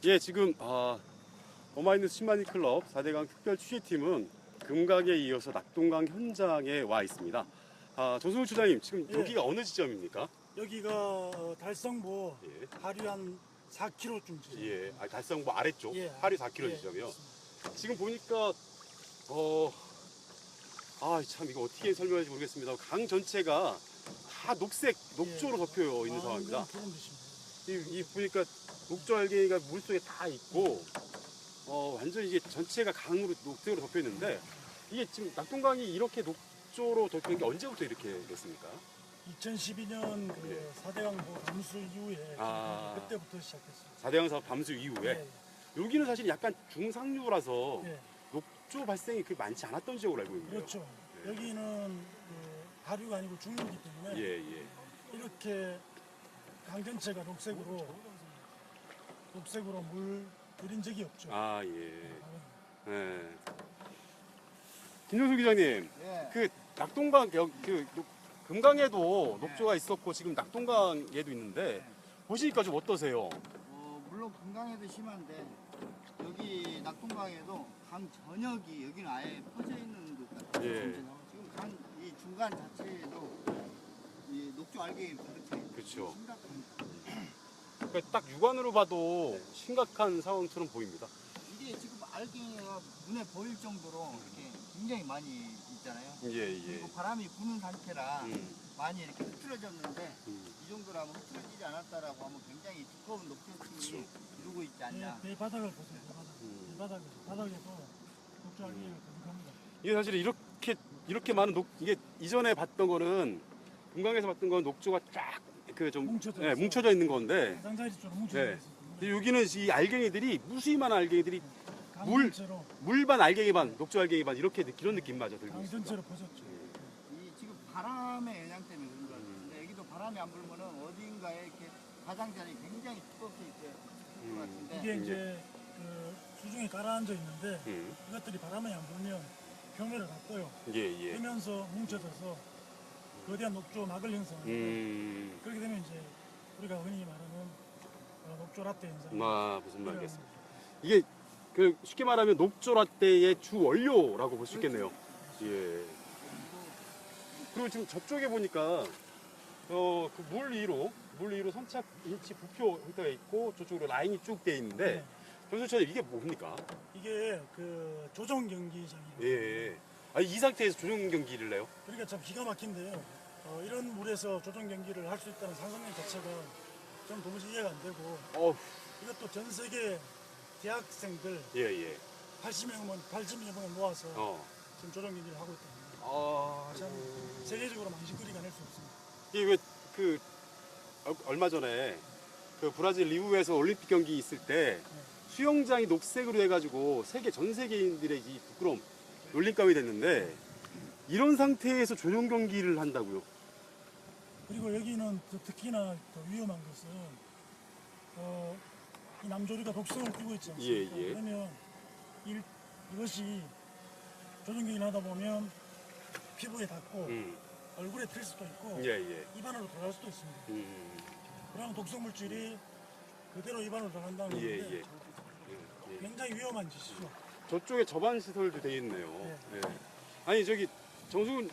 예, 지금 어마이뉴스 10만이 클럽 4대강 특별 취재팀은 금강에 이어서 낙동강 현장에 와 있습니다. 조승우 주장님, 지금 예. 여기가 어느 지점입니까? 여기가 달성보 예. 하류 한 4km쯤 지점. 예, 달성보 아래쪽 예. 하류 4km 예, 지점이요. 맞습니다. 지금 보니까 참 이거 어떻게 설명할지 모르겠습니다. 강 전체가 다 녹조로 덮여 있는 상황입니다. 그런 뜻입니다. 이 보니까 녹조 알갱이가 물속에 다 있고 완전 이게 전체가 강으로 녹색으로 덮여 있는데, 이게 지금 낙동강이 이렇게 녹조로 덮여 있는 게 언제부터 이렇게 됐습니까? 2012년 그 예. 4대강보 담수 이후에 그때부터 시작했어요. 4대강 사업 담수 이후에 예. 여기는 사실 약간 중상류라서 예. 녹조 발생이 그렇게 많지 않았던 지역으로 알고 있는데요. 그렇죠. 예. 여기는 그 하류가 아니고 중류이기 때문에 예, 예. 이렇게 강 전체가 녹색으로 물 들인 적이 없죠. 예. 김종수 기자님, 예. 그 낙동강 금강에도 녹조가 있었고 지금 낙동강에도 있는데 보시니까 좀 어떠세요? 물론 금강에도 심한데 여기 낙동강에도 강 전역이 여기는 아예 퍼져 있는 것 같아요. 예. 지금 강 이 중간 자체에도 이 녹조 알갱이 가득해 있고 그렇죠. 심각합니다. 그러니까 딱 육안으로 봐도 심각한 상황처럼 보입니다. 이게 지금 알갱이가 눈에 보일 정도로 이렇게 굉장히 많이 있잖아요. 예. 그리고 바람이 부는 상태라 음. 많이 이렇게 흐트러졌는데 음. 이 정도라면 흐트러지지 않았다라고 하면 굉장히 두꺼운 녹조층이 이루고 있지 않냐. 배 바닥을 보세요. 바닥에도 녹조 음. 알갱이가 가득합니다. 이게 사실 이렇게 많은 이게 이전에 봤던 거는 금강에서 봤던 건 녹조가 쫙 뭉쳐져 있는 건데, 가장자리처럼 뭉쳐져 네. 있어요. 근데 여기는 이 알갱이들이 무수히 많은 알갱이들이 강 물- 전체로 물반 알갱이 반, 녹조 알갱이 반 이렇게 그런 느낌마저 들고 강 있습니다. 전체로 퍼졌죠. 이 지금 바람의 영향 때문에 그런 것 같은데 여기도 바람이 안 불면은 어딘가에 이렇게 가장자리 굉장히 두껍게 있을 것 같은데 이게 이제 그 수중에 가라앉아 있는데 이것들이 바람에 안 불면 표면을 닦아요. 예. 그러면서 뭉쳐져서 거대한 녹조 막을 형성합니다. 그렇게 되면 이제 우리가 흔히 말하는 녹조 라떼 현상. 무슨 말이겠습니까? 이게 쉽게 말하면 녹조 라떼의 주 원료라고 볼 수 있겠네요. 예. 그리고 지금 저쪽에 보니까 그 물 위로 선착 인치 부표 형태가 있고 저쪽으로 라인이 쭉 돼 있는데, 전수처럼 이게 뭡니까? 이게 그 조정 경기장이에요. 예. 이 상태에서 조정 경기를 내요? 그러니까 참 기가 막힌데요. 이런 물에서 조정 경기를 할 수 있다는 상상력 자체가 좀 도무지 이해가 안 되고, 이것도 전 세계 대학생들 예. 80명을 모아서 지금 조정 경기를 하고 있답니다. 참 세계적으로 망신거리가 낼 수 없습니다. 이게 얼마 전에 그 브라질 리우에서 올림픽 경기 있을 때 수영장이 녹색으로 해가지고 전 세계인들의 이 부끄러움, 놀림감이 됐는데, 이런 상태에서 조정 경기를 한다고요? 그리고 여기는 특히나 더 위험한 것은 이 남조류가 독성을 띠고 있지 않습니까? 예. 그러면 이것이 조정 경기를 하다 보면 피부에 닿고 얼굴에 튈 수도 있고 예. 입안으로 들어갈 수도 있습니다. 그러면 독성 물질이 그대로 입안으로 들어간다는 건데 예. 굉장히 위험한 짓이죠. 저쪽에 저반 시설도 돼 있네요. 예. 아니 정수근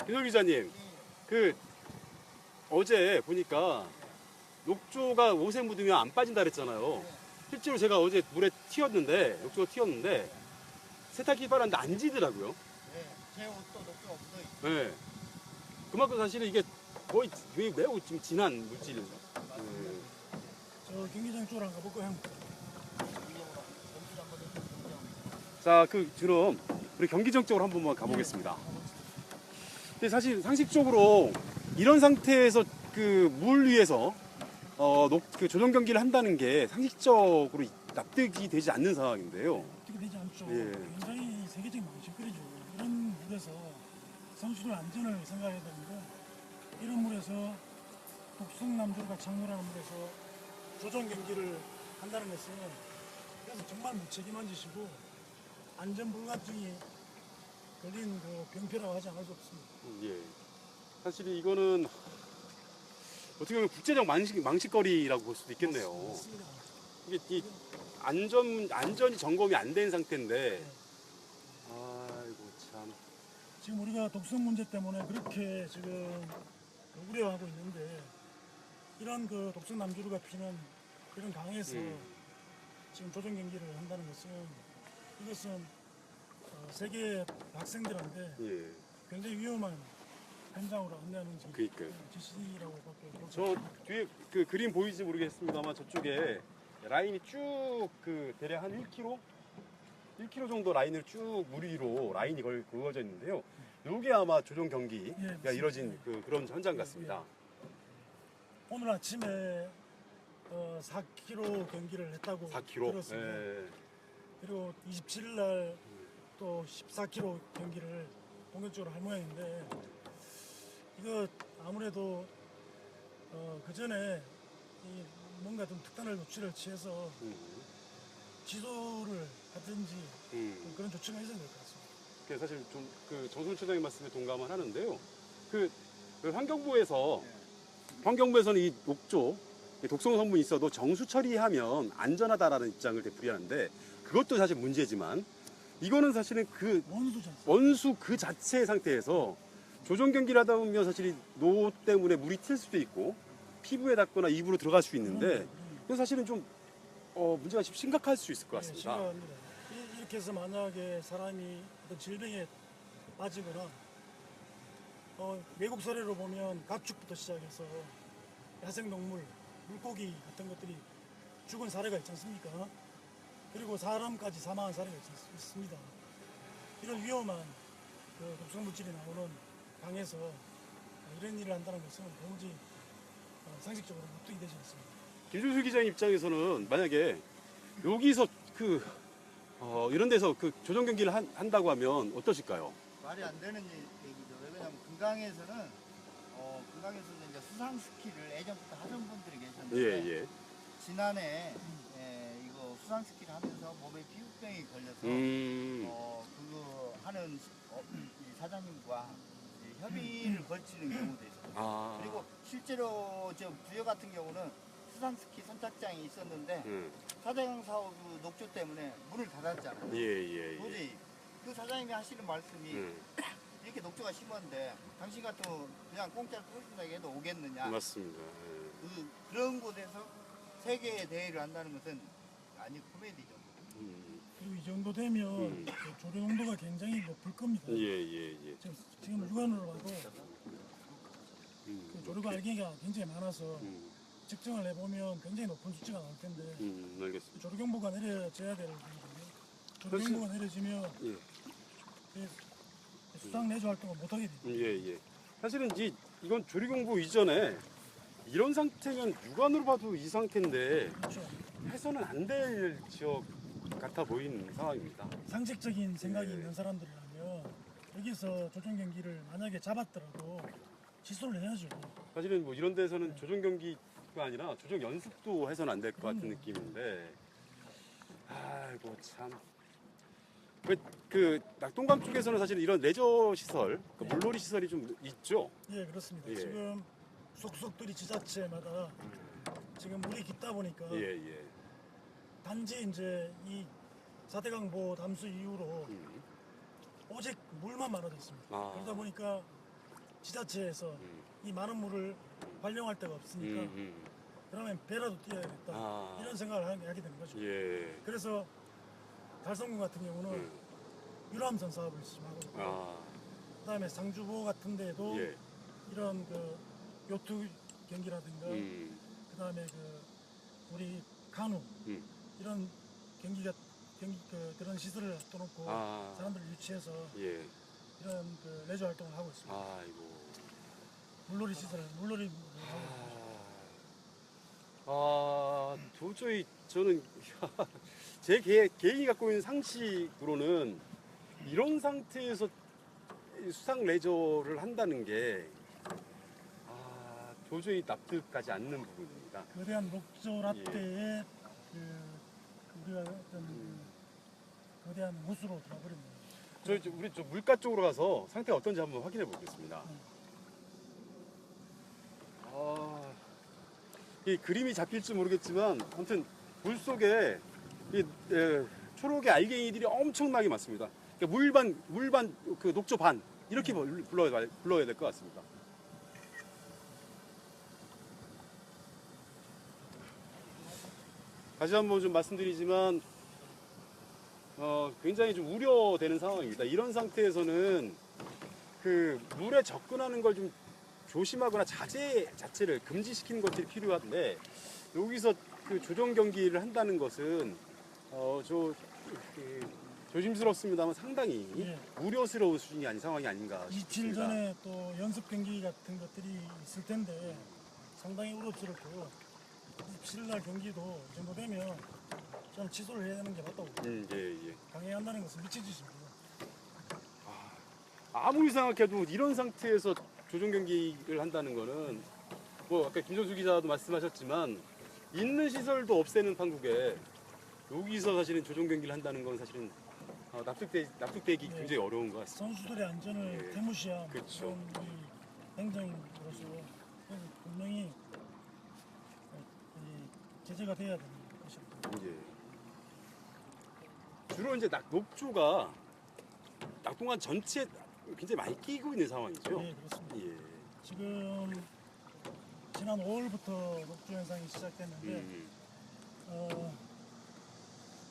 윤호 기자님, 어제 보니까 녹조가 옷에 묻으면 안 빠진다 그랬잖아요. 실제로 제가 어제 물에 녹조가 튀었는데 세탁기 빨았는데 안 지더라고요. 제 옷도 녹조가 묻어 있고 네. 그만큼 사실은 이게 거의 매우 좀 진한 물질. 저 경기장 쪽으로 한번 가볼까요, 형? 자, 그럼 우리 경기장 쪽으로 한 번만 가보겠습니다. 근데 사실 상식적으로 이런 상태에서 그 물 위에서 조정 경기를 한다는 게 상식적으로 납득이 되지 않는 상황인데요. 어떻게 되지 않죠. 예. 굉장히 세계적인 망신거리죠. 이런 물에서 선수들 안전을 생각해야 되는데, 이런 물에서 독성 남조류가 착물하는 물에서 조정 경기를 한다는 것은 그래서 정말 무책임한 짓이고 안전 불감증이 걸린 그 병폐라고 하지 않을 수 없습니다. 예. 사실 이거는 어떻게 보면 국제적 망신거리라고 볼 수도 있겠네요. 맞습니다. 이게 이 안전이 점검이 안 된 상태인데. 아이고 참. 지금 우리가 독성 문제 때문에 그렇게 지금 우려하고 있는데 이런 그 독성 남주루가 피는 이런 강에서 지금 조정 경기를 한다는 것은 이것은 세계 학생들한테 예. 굉장히 위험한 현장으로 안내하는 그러니까요. 지시라고 밖에 저 뒤에 그 그림 보이지 모르겠습니다만 저쪽에 라인이 쭉 그 대략 한 1km 정도 라인을 쭉 물 위로 라인이 그어져 있는데요. 이게 아마 조정 경기가 이뤄진 그런 현장 같습니다. 오늘 아침에 4km 경기를 했다고 4km. 들었습니다. 예. 그리고 27일 날 또 14km 경기를 본격적으로 할 모양인데 이거 아무래도 그 전에 뭔가 좀 특단의 조치를 취해서 지도를 하든지 그런 조치가 있어야 될 것 같습니다. 그래서 사실 좀 그 정순 처장의 말씀에 동감을 하는데요. 그 환경부에서는 이 녹조 독성 성분이 있어도 정수 처리하면 안전하다라는 입장을 되풀이하는데 그것도 사실 문제지만 이거는 사실은 그 원수 그 자체의 상태에서 조정 경기를 하다 보면 사실 이 노 때문에 물이 튈 수도 있고 피부에 닿거나 입으로 들어갈 수 있는데 그래서 사실은 좀 문제가 좀 심각할 수 있을 것 같습니다. 네, 심각합니다. 이렇게 해서 만약에 사람이 어떤 질병에 빠지거나 외국 사례로 보면 가축부터 시작해서 야생동물, 물고기 같은 것들이 죽은 사례가 있지 않습니까? 그리고 사람까지 사망한 사례가 있습니다. 이런 위험한 그 독성 물질이 나오는 강에서 이런 일을 한다는 것은 도무지 상식적으로 납득이 되지 않습니다. 김준수 기자님 입장에서는 만약에 여기서 이런 데서 그 조정 경기를 한다고 하면 어떠실까요? 말이 안 되는 얘기죠. 왜냐하면 금강에서는 이제 수상 스키를 예전부터 하던 분들이 계셨는데 예. 지난해 이거 수상 스키를 하면서 몸에 피부병이 걸려서 그거 하는 이 사장님과 협의를 걸치는 경우도 있어요. 그리고 실제로 저 부여 같은 경우는 수상 스키 선착장이 있었는데 사장 사업 녹조 때문에 문을 닫았잖아요. 예. 도저히 그 사장님이 하시는 말씀이 이렇게 녹조가 심한데 당신 같으면 그냥 공짜로 뚫린다고 해도 오겠느냐. 맞습니다. 그런 곳에서 세계 대회를 한다는 것은 아니 코미디죠. 그리고 이 정도 되면 그 조류 농도가 굉장히 높을 겁니다. 예. 지금 육안으로 봐도 그 조류가 알갱이가 굉장히 많아서 측정을 해보면 굉장히 높은 수치가 나올 텐데 알겠습니다. 조류경보가 내려져야 될 일이거든요. 조류경보가 내려지면 수상 내조 활동을 못하게 됩니다. 예. 사실은 이건 조리공부 이전에 이런 상태면 육안으로 봐도 이 상태인데 그렇죠. 해서는 안 될 지역 같아 보이는 상황입니다. 상식적인 생각이 예. 있는 사람들이라면 여기서 조정 경기를 만약에 잡았더라도 취소를 해야죠. 사실은 뭐 이런 데서는 조정 경기가 아니라 조정 연습도 해서는 안 될 것 같은 느낌인데 아이고 참. 그 낙동강 쪽에서는 사실 이런 레저 시설, 물놀이 시설이 좀 있죠. 예, 그렇습니다. 예. 지금 속속들이 지자체마다 지금 물이 깊다 보니까 예. 단지 이제 이 4대강 보호 담수 이후로 오직 물만 많아져 있습니다. 그러다 보니까 지자체에서 이 많은 물을 활용할 데가 없으니까 그러면 배라도 띄어야겠다 이런 생각을 하게 되는 거죠. 예. 그래서 달성군 같은 경우는 유람선 사업을 시작하고 있고 그다음에 상주보 같은 데도 예. 이런 그 요트 경기라든가 그다음에 그 우리 카누 이런 그런 시설을 놔놓고 사람들을 유치해서 예. 이런 그 레저 활동을 하고 있습니다. 아이고. 물놀이 시설, 물놀이 하고 있습니다. 도저히 저는 제 개인이 갖고 있는 상식으로는 이런 상태에서 수상 레저를 한다는 게 도저히 납득하지 않는 부분입니다. 거대한 녹조 라떼에 그 우리가 어떤 거대한 호수로 들어버립니다. 우리 저 물가 쪽으로 가서 상태가 어떤지 한번 확인해 보겠습니다. 이 그림이 잡힐지 모르겠지만 아무튼 물 속에 이 초록의 알갱이들이 엄청나게 많습니다. 그러니까 물반 그 녹조 반 이렇게 불러야 될 것 같습니다. 다시 한번 좀 말씀드리지만 굉장히 좀 우려되는 상황입니다. 이런 상태에서는 그 물에 접근하는 걸 좀 조심하거나 자제 자체를 금지시키는 것들이 필요한데 여기서 그 조정 경기를 한다는 것은 조심스럽습니다만 상당히 예. 우려스러운 수준이 아닌 상황이 아닌가 이틀 싶습니다. 전에 또 연습 경기 같은 것들이 있을 텐데 상당히 우려스럽고 27일 경기도 이 정도 되면 좀 취소를 해야 되는 게 맞다고 봅니다. 예. 강행한다는 것은 미친 짓입니다. 아무리 생각해도 이런 상태에서 조정 경기를 한다는 거는 뭐 아까 김정수 기자도 말씀하셨지만 있는 시설도 없애는 판국에 여기서 사실은 조정 경기를 한다는 건 사실은 납득되기 네. 굉장히 어려운 것 같습니다. 선수들의 안전을 예. 태무시한 그쵸. 그런 이 행정으로서 분명히 제재가 돼야 되는 것입니다. 예. 주로 이제 녹조가 낙동강 전체에 굉장히 많이 끼고 있는 상황이죠. 네, 그렇습니다. 예. 지금 지난 5월부터 녹조 현상이 시작됐는데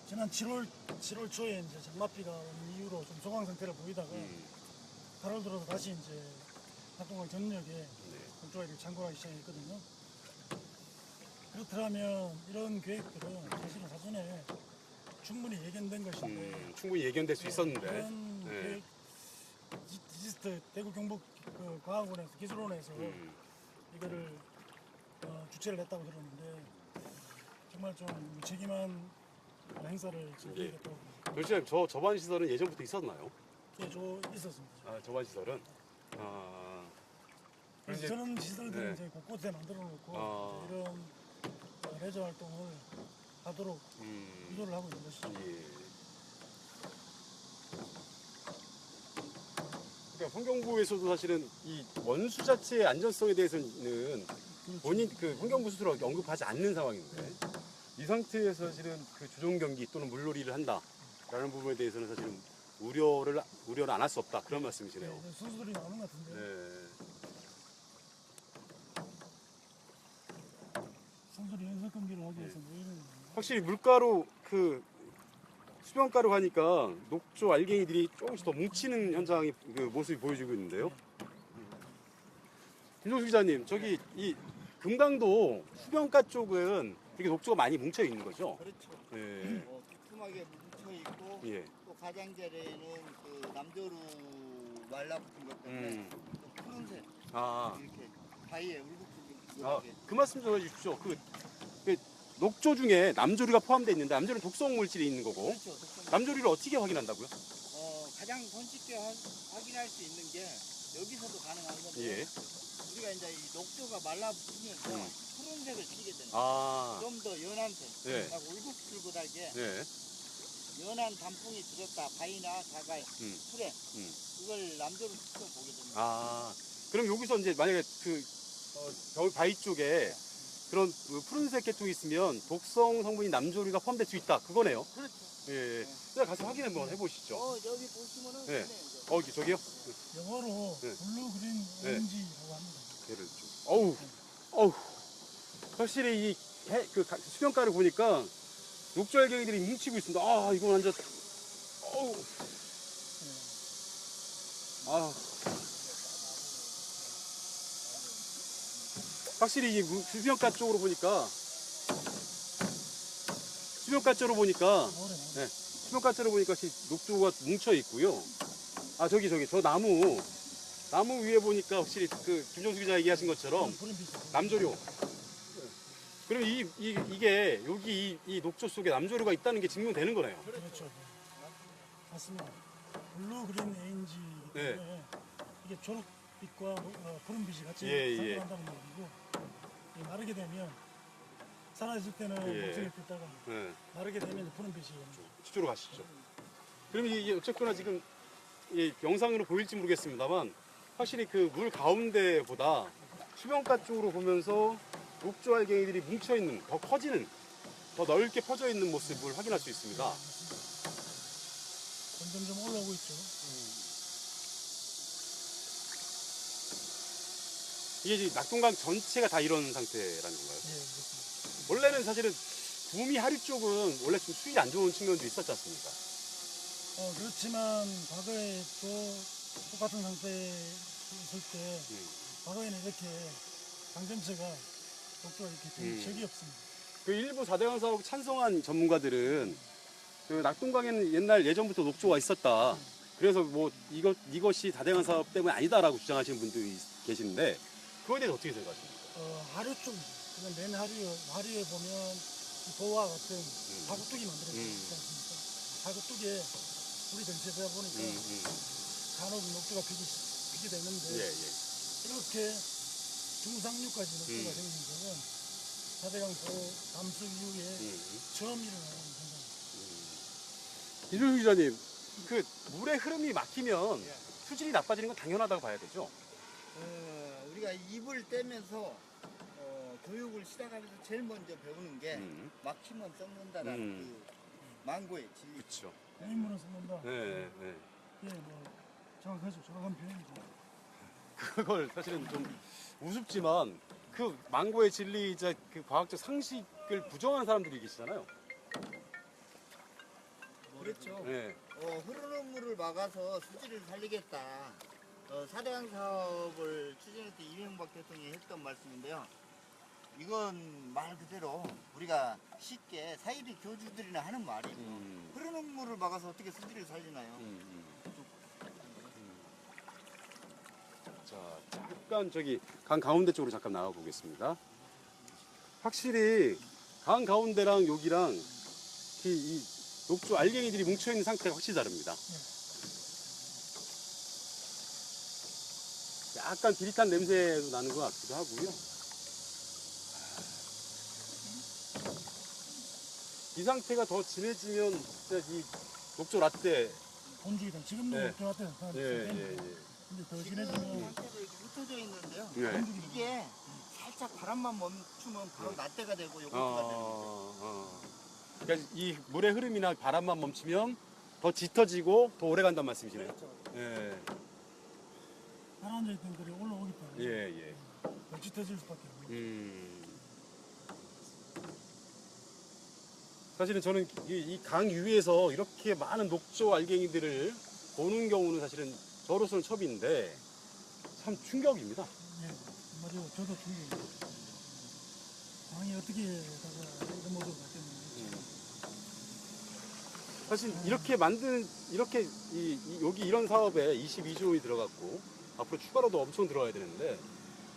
지난 7월 초에 이제 장마비가 온 이후로 좀 소강 상태를 보이다가 8월 들어서 다시 이제 낙동강 전역에 녹조가 이렇게 창궐하기 시작했거든요. 그렇다면 이런 계획들은 사실은 사전에 충분히 예견된 것인데 충분히 예견될 수 있었는데 그런 네. 계획 디지트 대구 경북 그 과학원에서 기술원에서 이거를 주최를 했다고 들었는데 정말 좀 무책임한 행사를 즐기겠다고 도대체 저 저반 시설은 예전부터 있었나요? 있었습니다. 아, 저반 시설은 그래서 이제- 저는 시설들은 네. 이제 곳곳에 만들어 놓고 아. 이런 레저 활동을 하도록 유도를 하고 있는 것이죠. 예. 그러니까 환경부에서도 사실은 이 원수 자체의 안전성에 대해서는 본인 그 환경부 스스로 언급하지 않는 상황인데 이 상태에서 사실은 그 조정 경기 또는 물놀이를 한다라는 부분에 대해서는 사실은 우려를 안 할 수 없다 그런 말씀이시네요. 네, 선수들이 나오는 것 같은데 네. 선수들이 연습 경기를 하기 위해서 모이는 확실히 물가로 그 수변가로 가니까 녹조 알갱이들이 조금씩 더 뭉치는 현상이 그 모습이 보여지고 있는데요. 김종수 기자님, 저기 이 금강도 수변가 쪽은 되게 녹조가 많이 뭉쳐 있는 거죠? 그렇죠. 예. 두툼하게 뭉쳐 있고 예. 또 가장자리에는 그 남조루 말라붙은 것 때문에 음. 또 푸른색 아, 이렇게 바위에 울긋불긋하게 그 말씀 좀 해주십시오. 그 녹조 중에 남조류가 포함되어 있는데 남조류는 독성 물질이 있는 거고 그렇죠. 독성. 남조류를 어떻게 확인한다고요? 가장 손쉽게 확인할 수 있는 게 여기서도 가능한 건데 예. 우리가 이제 이 녹조가 말라붙으면서 음. 푸른색을 띠게 되는 거예요. 아, 좀 더 연한 색, 네. 딱 울긋불긋하게 네. 연한 단풍이 들었다 바위나 자갈, 풀에 그걸 남조로 특성 보게 됩니다. 아, 그럼 여기서 이제 만약에 그 겨울 바위 쪽에 그런 그 푸른색 계통이 있으면 독성 성분이 남조류가 포함될 수 있다 그거네요. 그렇죠. 예. 그냥 가서 확인 한번 해보시죠. 여기 보시면은 네. 네. 저기요? 영어로 네. 블루 그린 네. 오렌지라고 합니다. 얘를 좀. 어우. 확실히 그 수변가를 보니까 녹조 알갱이들이 뭉치고 있습니다. 아, 이건 완전. 어우. 아. 확실히 이 수변가 쪽으로 보니까 겨울에 네, 수변가 쪽으로 보니까 녹조가 뭉쳐 있고요. 아, 저기 저 나무 위에 보니까 확실히 그 김종수 기자 얘기하신 것처럼 푸른빛이 남조류. 그러면 이게 여기 이 녹조 속에 남조류가 있다는 게 증명되는 거네요. 그렇죠. 맞습니다. 블루 그린 에인지이기 네. 때문에 이게 초록빛과 푸른빛이 같이 예, 상승한다는 얘기고 이 마르게 되면 사라질 때는 예. 녹색이 떴다가 네. 마르게 되면 이제 푸른빛이 저쪽으로 가시죠. 그러면 이게 어쨌거나 지금 이 영상으로 보일지 모르겠습니다만 확실히 그 물 가운데보다 수변가 쪽으로 보면서 녹조 알갱이들이 뭉쳐있는 더 커지는 더 넓게 퍼져 있는 모습을 확인할 수 있습니다. 점점점 올라오고 있죠. 이게 지금 낙동강 전체가 다 이런 상태라는 건가요? 예, 그렇습니다. 원래는 사실은 구미 하류 쪽은 원래 좀 수익이 안 좋은 측면도 있었지 않습니까? 그렇지만 과거에 또 똑같은 상태에 있을 때 과거에는 이렇게 강전체가 독도가 이렇게 된 적이 없습니다. 그 일부 4대강 사업 찬성한 전문가들은 그 낙동강에는 옛날 예전부터 녹조가 있었다. 그래서 뭐 이것이 4대강 사업 때문에 아니다라고 주장하시는 분들이 계시는데 그거에 대해서 어떻게 생각하십니까? 하류 쪽, 그냥 맨 하류에 보면 이 보와 같은 사구뚝이 만들어져 있지 않습니까? 사구뚝에 물이 정체되다 보니까 간혹 녹조가 피게 되는데 예. 이렇게 중상류까지 녹조가 생긴 것은 4대강 보 담수 이후에 처음 일어나는 현상입니다. 이준수 기자님, 그 물의 흐름이 막히면 수질이 나빠지는 건 당연하다고 봐야 되죠? 우리가 입을 떼면서 교육을 시작하면서 제일 먼저 배우는 게 막히면 썩는다라는 그 망고의 진리. 그렇죠. 인물은 썩는다. 네. 예, 뭐 정확하죠. 정확한 표현이죠. 그걸 사실은 좀 우습지만 그 망고의 진리이자 그 과학적 상식을 부정하는 사람들이 계시잖아요. 그렇죠. 네. 흐르는 물을 막아서 수질을 살리겠다. 4대강 사업을 추진할 때 이명박 대통령이 했던 말씀인데요. 이건 말 그대로 우리가 쉽게 사이비 교주들이나 하는 말이고 흐르는 물을 막아서 어떻게 수질을 살리나요? 자, 잠깐 저기 강 가운데 쪽으로 잠깐 나가 보겠습니다. 확실히 강 가운데랑 여기랑 이 녹조 알갱이들이 뭉쳐 있는 상태가 확실히 다릅니다. 약간 비릿한 냄새도 나는 것 같기도 하고요. 이 상태가 더 진해지면 진짜 이 녹조 라떼. 본죽이다. 지금도 네. 들어왔대요. 예. 근데 더 지금 진해지면 상태가 이렇게 흩어져 있는데요. 네. 이게 살짝 바람만 멈추면 바로 라떼가 되고 요거트가 되는 그러니까 이 물의 흐름이나 바람만 멈추면 더 짙어지고 더 오래 간다는 말씀이시네요. 거죠. 예. 가라앉아 있던 들이 올라오기 때문에 예. 더 짙어질 수밖에 없네요. 사실은 저는 이 강 위에서 이렇게 많은 녹조 알갱이들을 보는 경우는 사실은 저로서는 처음인데 참 충격입니다. 예, 맞아요. 저도 충격이에요. 강이 어떻게 다가 이런 모습을 바뀌었는지. 사실 이렇게 여기 이런 사업에 22조 원이 들어갔고 앞으로 추가로도 엄청 들어가야 되는데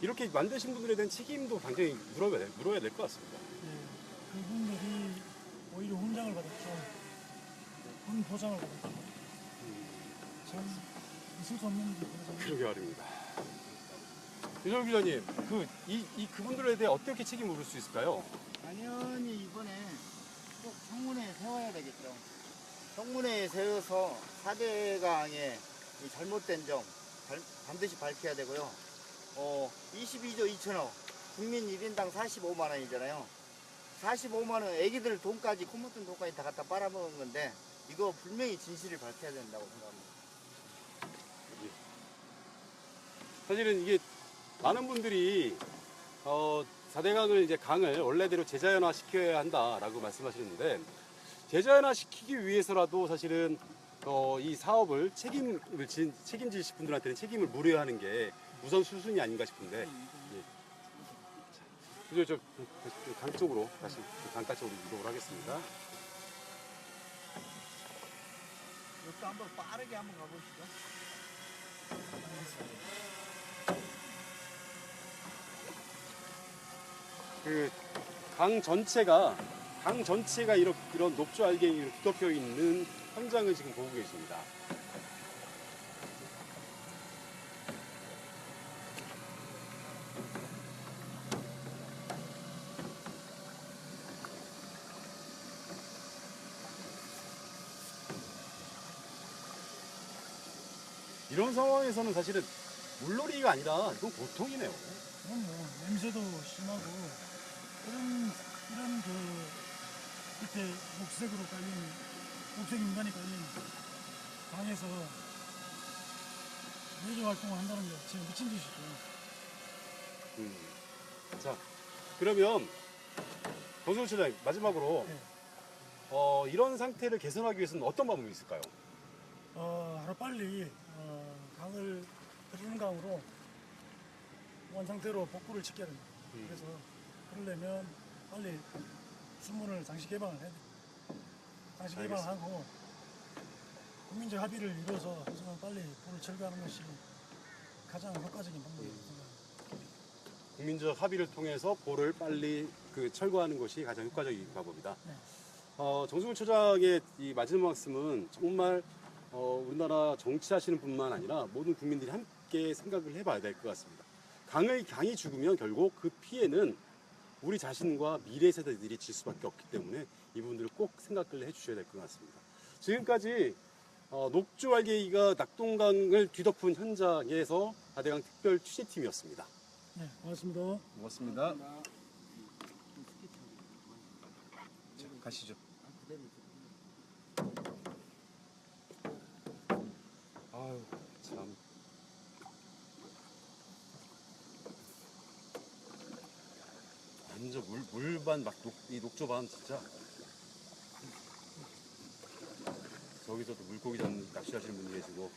이렇게 만드신 분들에 대한 책임도 굉장히 물어야 될 것 같습니다. 예, 그분들이 오히려 훈장을 받았죠. 훈 보장을 받았죠. 참 있을 수 없는 일이죠. 그러게 말입니다. 유정 기자님, 그분들에 대해 어떻게 책임을 물을 수 있을까요? 당연히 이번에 꼭 청문회에 세워야 되겠죠. 청문회에 세워서 4대강의 잘못된 점 반드시 밝혀야 되고요. 22조 2천억, 국민 1인당 45만 원이잖아요. 45만 원, 애기들 돈까지, 코 묻은 돈까지 다 갖다 빨아먹은 건데 이거 분명히 진실을 밝혀야 된다고 생각합니다. 사실은 이게 많은 분들이 4대강을 이제 강을 원래대로 제자연화 시켜야 한다라고 말씀하시는데 제자연화 시키기 위해서라도 사실은 이 사업을 책임지실 분들한테는 책임을 물어야 하는 게 우선 수순이 아닌가 싶은데 그래서 강 쪽으로 다시 강가 쪽으로 이동을 하겠습니다. 이것도 한번 빠르게 한번 가보시죠. 강 전체가 이런 녹조 알갱이로 뒤덮여 있는 현장을 지금 보고 계십니다. 이런 상황에서는 사실은 물놀이가 아니라 이건 고통이네요. 그럼 뭐 냄새도 심하고 이런 그 밑에 녹색으로 깔린 녹색 인간이 깔린 방에서 레저 활동을 한다는 게 지금 미친 짓이죠. 자, 그러면 정승훈 차장님 마지막으로 네. 이런 상태를 개선하기 위해서는 어떤 방법이 있을까요? 하루 빨리 강을 흐르는 강으로 원 상태로 복구를 시켜야 됩니다. 그래서 그러려면 빨리 수문을 상시 개방을 해야 돼요. 상시 개방하고 국민적 합의를 이루어서 우선 빨리 불을 철거하는 것이 가장 효과적인 방법이라고 생각합니다. 국민적 합의를 통해서 볼을 빨리 철거하는 것이 가장 효과적인 방법이다. 네. 정승훈 처장의 이 마지막 말씀은 정말 우리나라 정치하시는 분만 아니라 모든 국민들이 함께 생각을 해봐야 될 것 같습니다. 강이 죽으면 결국 그 피해는 우리 자신과 미래 세대들이 질 수밖에 없기 때문에 이 부분들을 꼭 생각을 해주셔야 될 것 같습니다. 지금까지 녹조알갱이가 낙동강을 뒤덮은 현장에서 아대강 특별 취재팀이었습니다. 네, 고맙습니다. 고맙습니다. 자, 가시죠. 아유, 참. 완전 물반 막 이 녹조반 진짜. 저기서도 물고기 잡는 낚시하시는 분이 계시고.